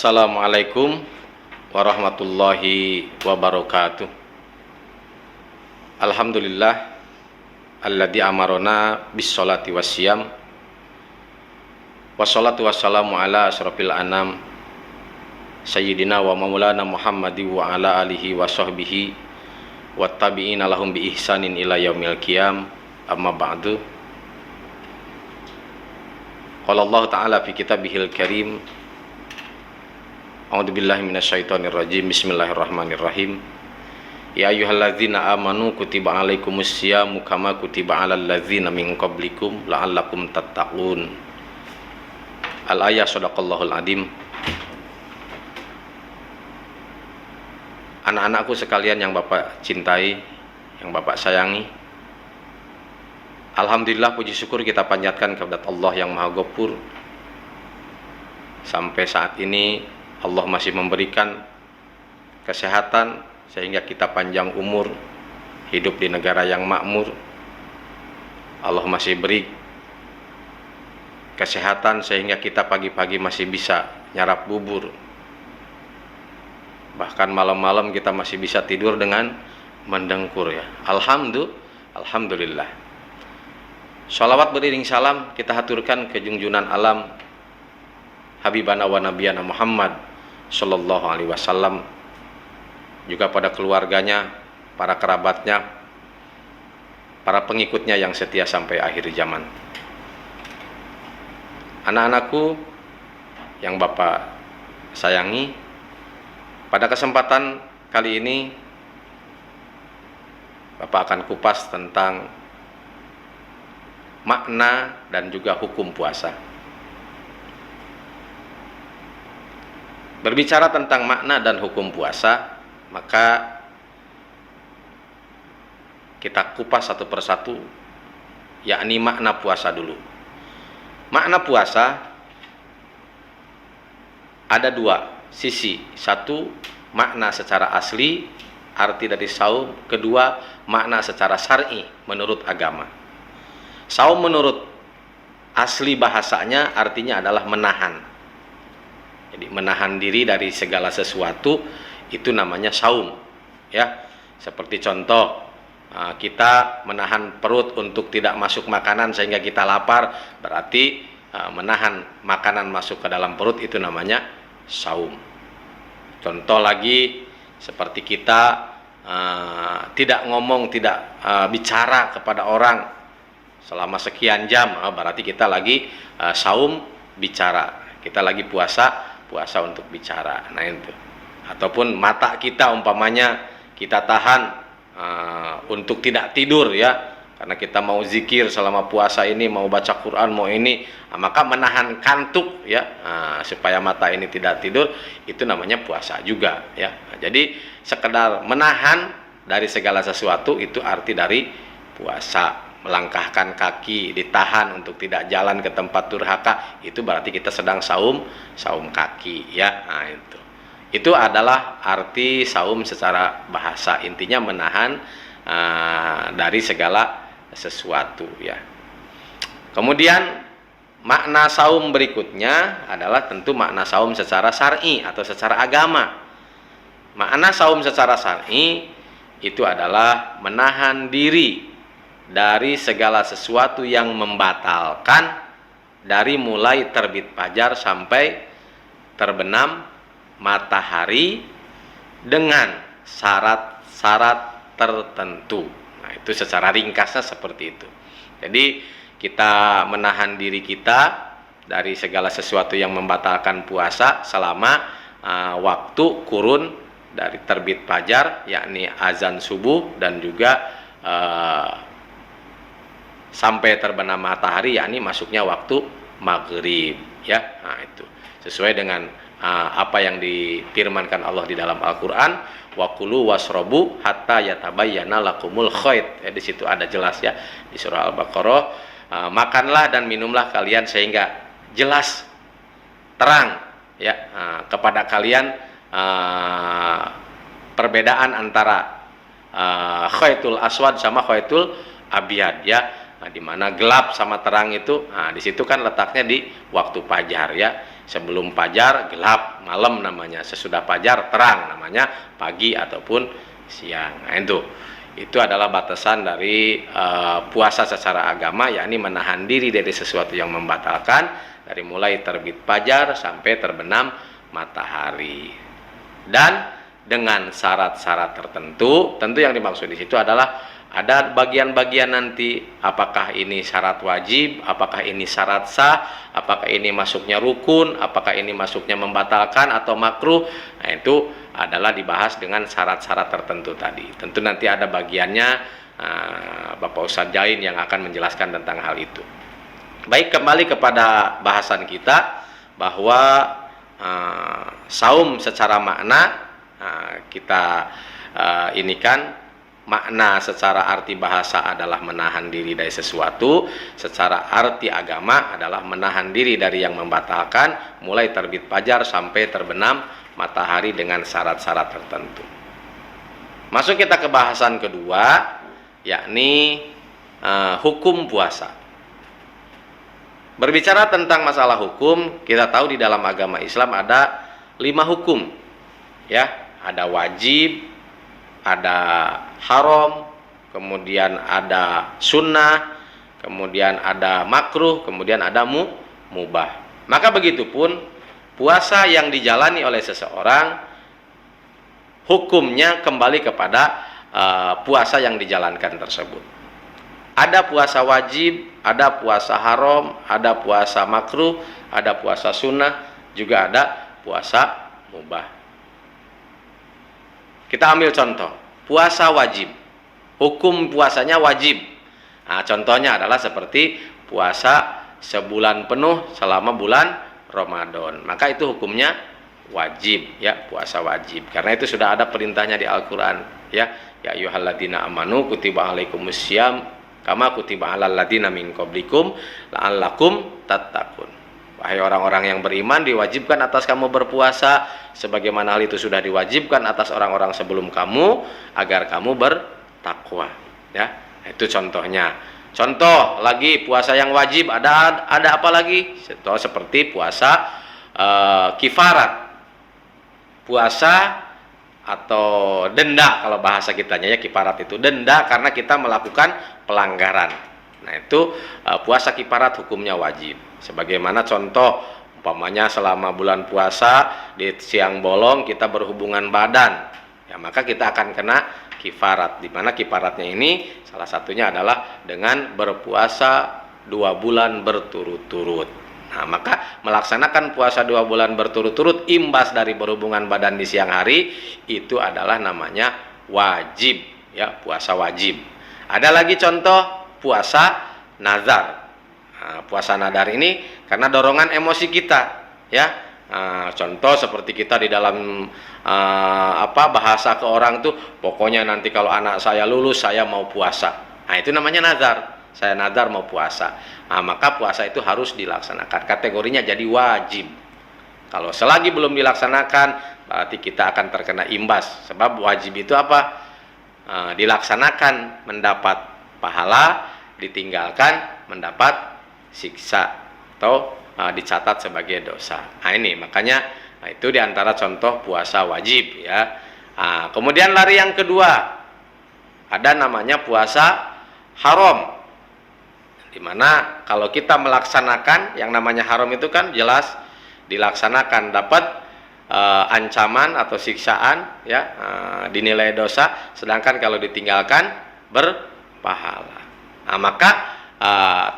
Assalamualaikum warahmatullahi wabarakatuh. Alhamdulillah alladzi amarona bis sholati wasyam wassalatu wassalamu ala asyrafil anam sayyidina wa maulana Muhammadi wa ala alihi wa sahbihi wattabi'ina lahum bi ihsanin ila yaumil qiyam. Amma ba'du. Qala Allah ta'ala fi kitabihil karim, a'udzubillahi minasyaitonir rajim, bismillahirrahmanirrahim. Ya ayyuhalladzina amanu kutiba alaikumus syamu kama kutiba alal ladzina min qablikum la'allakum tattaqun. Al-ayah, shadaqallahul adim. Anak-anakku sekalian yang Bapak cintai, yang Bapak sayangi, alhamdulillah, puji syukur kita panjatkan kepada Allah yang Maha Ghafur. Sampai saat ini Allah masih memberikan kesehatan sehingga kita panjang umur, hidup di negara yang makmur. Allah masih beri kesehatan sehingga kita pagi-pagi masih bisa nyarap bubur. Bahkan malam-malam kita masih bisa tidur dengan mendengkur, ya. Alhamdulillah. Sholawat beriring salam kita haturkan ke junjunan alam Habibana wa Nabiyana Muhammad Sallallahu Alaihi Wasallam, juga pada keluarganya, para kerabatnya, para pengikutnya yang setia sampai akhir zaman. Anak-anakku yang Bapak sayangi, pada kesempatan kali ini Bapak akan kupas tentang makna dan juga hukum puasa. Berbicara tentang makna dan hukum puasa, maka kita kupas satu persatu, yakni makna puasa dulu. Makna puasa ada dua sisi. Satu, makna secara asli, arti dari saum. Kedua, makna secara syar'i menurut agama. Saum menurut asli bahasanya artinya adalah menahan. Jadi menahan diri dari segala sesuatu, itu namanya saum, ya. Seperti contoh, kita menahan perut untuk tidak masuk makanan sehingga kita lapar, berarti menahan makanan masuk ke dalam perut, itu namanya saum. Contoh lagi, seperti kita tidak ngomong, tidak bicara kepada orang selama sekian jam, berarti kita lagi saum bicara, kita lagi puasa untuk bicara. Nah itu. Ataupun mata kita umpamanya kita tahan untuk tidak tidur, ya, karena kita mau zikir selama puasa ini, mau baca Quran, mau ini, maka menahan kantuk, ya, supaya mata ini tidak tidur, itu namanya puasa juga, ya. Jadi sekedar menahan dari segala sesuatu, itu arti dari puasa. Melangkahkan kaki, ditahan untuk tidak jalan ke tempat durhaka, itu berarti kita sedang saum kaki, ya. Nah, itu adalah arti saum secara bahasa. Intinya menahan dari segala sesuatu, ya. Kemudian makna saum berikutnya adalah tentu makna saum secara syar'i atau secara agama. Makna saum secara syar'i itu adalah menahan diri dari segala sesuatu yang membatalkan, dari mulai terbit fajar sampai terbenam matahari dengan syarat-syarat tertentu. Nah, itu secara ringkasnya seperti itu. Jadi kita menahan diri kita dari segala sesuatu yang membatalkan puasa selama waktu kurun dari terbit fajar, yakni azan subuh, dan juga sampai terbenam matahari, yakni masuknya waktu maghrib, ya. Nah, itu sesuai dengan apa yang difirmankan Allah di dalam Al-Quran, wa kulu wasrobu hatta yatabayyana lakumul khayt, ya. Di situ ada jelas, ya, di surah Al-Baqarah, makanlah dan minumlah kalian sehingga jelas terang, ya, kepada kalian perbedaan antara khaytul aswad sama khaytul abyad, ya. Nah, di mana gelap sama terang itu, nah, di situ kan letaknya di waktu fajar, ya. sebelum fajar gelap, malam namanya, sesudah fajar terang namanya pagi ataupun siang. Nah, itu adalah batasan dari puasa secara agama, yakni menahan diri dari sesuatu yang membatalkan dari mulai terbit fajar sampai terbenam matahari. Dan dengan syarat-syarat tertentu, tentu yang dimaksud di situ adalah ada bagian-bagian nanti, apakah ini syarat wajib, apakah ini syarat sah, apakah ini masuknya rukun, apakah ini masuknya membatalkan atau makruh. Nah, itu adalah dibahas dengan syarat-syarat tertentu tadi. Tentu nanti ada bagiannya Bapak Ustadz Jain yang akan menjelaskan tentang hal itu. Baik, kembali kepada bahasan kita bahwa saum secara makna kita ini kan makna secara arti bahasa adalah menahan diri dari sesuatu, secara arti agama adalah menahan diri dari yang membatalkan mulai terbit fajar sampai terbenam matahari dengan syarat-syarat tertentu. Masuk kita ke bahasan kedua, yakni hukum puasa. Berbicara tentang masalah hukum, kita tahu di dalam agama Islam ada 5 hukum, ya, ada wajib, ada haram, kemudian ada sunnah, kemudian ada makruh, kemudian ada mubah. Maka begitupun puasa yang dijalani oleh seseorang, hukumnya kembali kepada puasa yang dijalankan tersebut. Ada puasa wajib, ada puasa haram, ada puasa makruh, ada puasa sunnah, juga ada puasa mubah. Kita ambil contoh, puasa wajib. Hukum puasanya wajib. Nah, contohnya adalah seperti puasa sebulan penuh selama bulan Ramadan. Maka itu hukumnya wajib, ya, puasa wajib. Karena itu sudah ada perintahnya di Al-Qur'an, ya. Ya ayyuhalladzina amanu kutiba alaikumussyam kama kutiba alal ladzina min qablikum la'allakum tattaqun. Wahai orang-orang yang beriman, diwajibkan atas kamu berpuasa sebagaimana hal itu sudah diwajibkan atas orang-orang sebelum kamu agar kamu bertakwa, ya. Itu contohnya. Contoh lagi puasa yang wajib ada apa lagi? Contoh seperti puasa kifarat. Puasa atau denda kalau bahasa kitanya, ya, kifarat itu denda karena kita melakukan pelanggaran. Nah, itu puasa kifarat hukumnya wajib. Sebagaimana contoh, umpamanya selama bulan puasa di siang bolong kita berhubungan badan, ya, maka kita akan kena kifarat. Di mana kifaratnya ini salah satunya adalah dengan berpuasa 2 bulan berturut-turut. Nah, maka melaksanakan puasa 2 bulan berturut-turut imbas dari berhubungan badan di siang hari itu adalah namanya wajib, ya, puasa wajib. Ada lagi contoh puasa nazar. Nah, puasa nadar ini karena dorongan emosi kita, ya. Contoh seperti kita di dalam bahasa ke orang tuh, pokoknya nanti kalau anak saya lulus saya mau puasa. Nah, itu namanya nazar. Saya nazar mau puasa. Nah, maka puasa itu harus dilaksanakan. Kategorinya jadi wajib. Kalau selagi belum dilaksanakan, berarti kita akan terkena imbas. Sebab wajib itu apa? Dilaksanakan mendapat pahala, ditinggalkan mendapat siksa atau dicatat sebagai dosa. Nah, ini makanya itu diantara contoh puasa wajib, ya. Kemudian lari yang kedua, ada namanya puasa haram, dimana kalau kita melaksanakan yang namanya haram itu kan jelas dilaksanakan dapat ancaman atau siksaan, ya, dinilai dosa, sedangkan kalau ditinggalkan berpahala. Nah, maka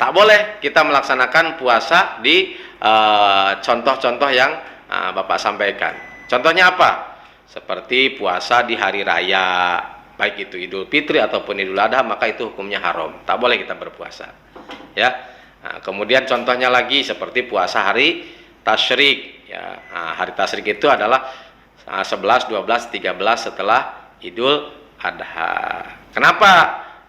tak boleh kita melaksanakan puasa di contoh-contoh yang Bapak sampaikan. Contohnya apa? Seperti puasa di hari raya, baik itu Idul Fitri ataupun Idul Adha, maka itu hukumnya haram. Tak boleh kita berpuasa, ya. Nah, kemudian contohnya lagi seperti puasa hari tasyrik, ya. Hari tasyrik itu adalah 11, 12, 13 setelah Idul Adha. Kenapa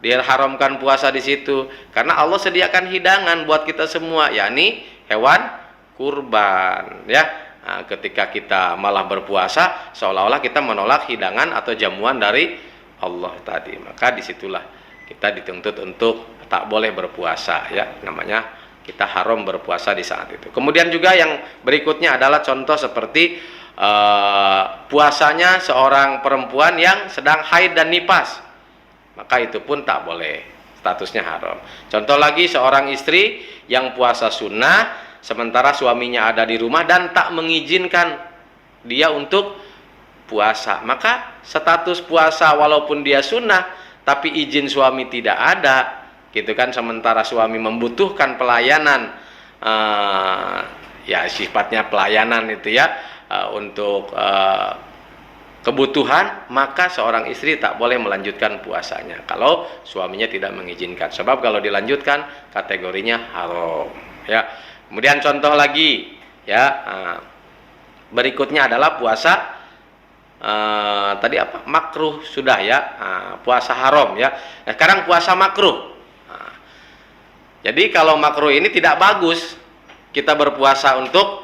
diharamkan puasa di situ? Karena Allah sediakan hidangan buat kita semua, yakni hewan kurban, ya. Nah, ketika kita malah berpuasa, seolah-olah kita menolak hidangan atau jamuan dari Allah tadi. Maka disitulah kita dituntut untuk tak boleh berpuasa, ya, namanya kita haram berpuasa di saat itu. Kemudian juga yang berikutnya adalah contoh seperti puasanya seorang perempuan yang sedang haid dan nifas, maka itu pun tak boleh, statusnya haram. Contoh lagi, seorang istri yang puasa sunnah sementara suaminya ada di rumah dan tak mengizinkan dia untuk puasa, maka status puasa walaupun dia sunnah tapi izin suami tidak ada, gitu kan, sementara suami membutuhkan pelayanan, ya sifatnya pelayanan itu ya, untuk kebutuhan, maka seorang istri tak boleh melanjutkan puasanya kalau suaminya tidak mengizinkan, sebab kalau dilanjutkan kategorinya haram ya. Kemudian contoh lagi ya, berikutnya adalah puasa tadi apa, makruh sudah ya, puasa haram ya. Nah, sekarang puasa makruh. Jadi kalau makruh ini tidak bagus kita berpuasa untuk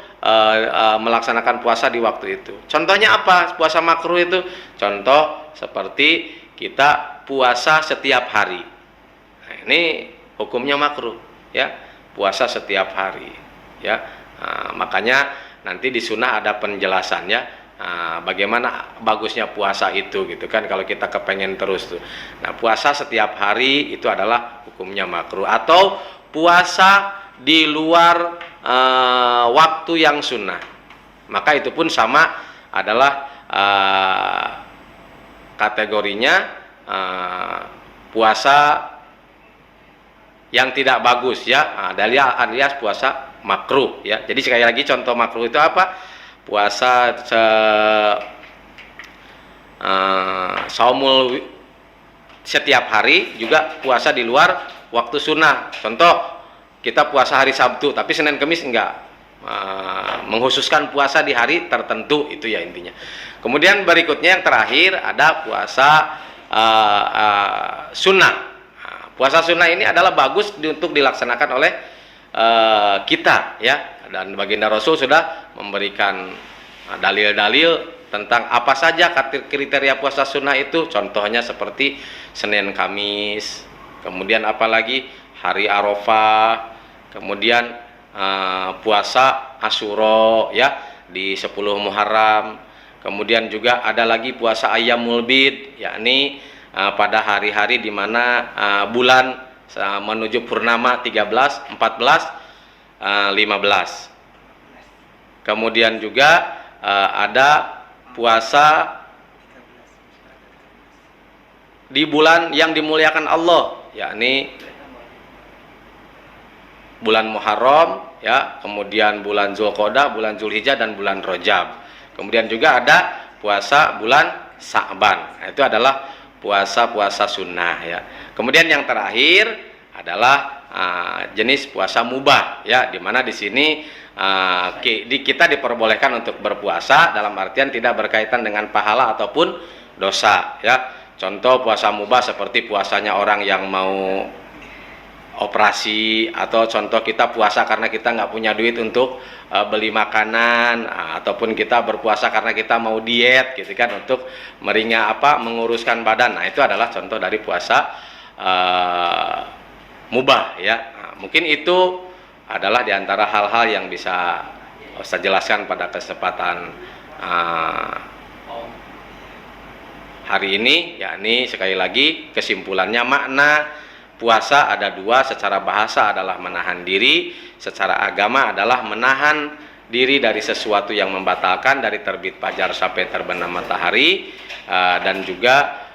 melaksanakan puasa di waktu itu. Contohnya apa puasa makruh itu? Contoh seperti kita puasa setiap hari. Nah, ini hukumnya makruh ya, puasa setiap hari ya. Makanya nanti di sunnah ada penjelasannya. Bagaimana bagusnya puasa itu gitu kan, kalau kita kepengen terus tuh. Nah, puasa setiap hari itu adalah hukumnya makruh, atau puasa di luar waktu yang sunnah, maka itu pun sama, adalah kategorinya puasa yang tidak bagus ya, alias puasa makruh ya. Jadi sekali lagi contoh makruh itu apa? Puasa saumul setiap hari, juga puasa di luar waktu sunnah. Contoh, kita puasa hari Sabtu tapi Senin Kemis enggak, menghususkan puasa di hari tertentu, itu ya intinya. Kemudian berikutnya yang terakhir ada puasa sunnah. Puasa sunnah ini adalah bagus untuk dilaksanakan oleh kita ya, dan baginda Rasul sudah memberikan dalil-dalil tentang apa saja kriteria puasa sunnah itu. Contohnya seperti Senin Kamis, kemudian apalagi hari Arafah, kemudian puasa Asyura ya di 10 Muharram, kemudian juga ada lagi puasa Ayyamul Bid, yakni pada hari-hari di mana bulan menuju purnama 13, 14, 15. Kemudian juga ada puasa di bulan yang dimuliakan Allah, yakni bulan Muharram ya, kemudian bulan Zulqa'dah, bulan Zulhijjah, dan bulan Rajab. Kemudian juga ada puasa bulan Sa'ban. Nah, itu adalah puasa-puasa sunnah ya. Kemudian yang terakhir adalah jenis puasa mubah ya, dimana di sini kita diperbolehkan untuk berpuasa dalam artian tidak berkaitan dengan pahala ataupun dosa ya. Contoh puasa mubah seperti puasanya orang yang mau operasi, atau contoh kita puasa karena kita nggak punya duit untuk beli makanan, ataupun kita berpuasa karena kita mau diet gitu kan, untuk menguruskan badan. Nah, itu adalah contoh dari puasa mubah ya. Nah, mungkin itu adalah diantara hal-hal yang bisa saya jelaskan pada kesempatan hari ini, yakni sekali lagi kesimpulannya, makna puasa ada dua. Secara bahasa adalah menahan diri, secara agama adalah menahan diri dari sesuatu yang membatalkan dari terbit fajar sampai terbenam matahari, dan juga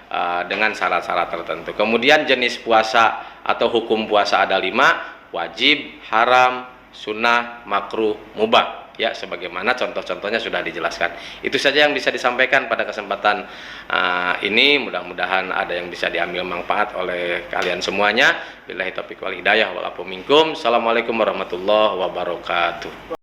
dengan syarat-syarat tertentu. Kemudian jenis puasa atau hukum puasa ada 5: wajib, haram, sunnah, makruh, mubah ya, sebagaimana contoh-contohnya sudah dijelaskan. Itu saja yang bisa disampaikan pada kesempatan ini. Mudah-mudahan ada yang bisa diambil manfaat oleh kalian semuanya. Billahi taufiq wal hidayah, walaupun minkum. Assalamualaikum warahmatullahi wabarakatuh.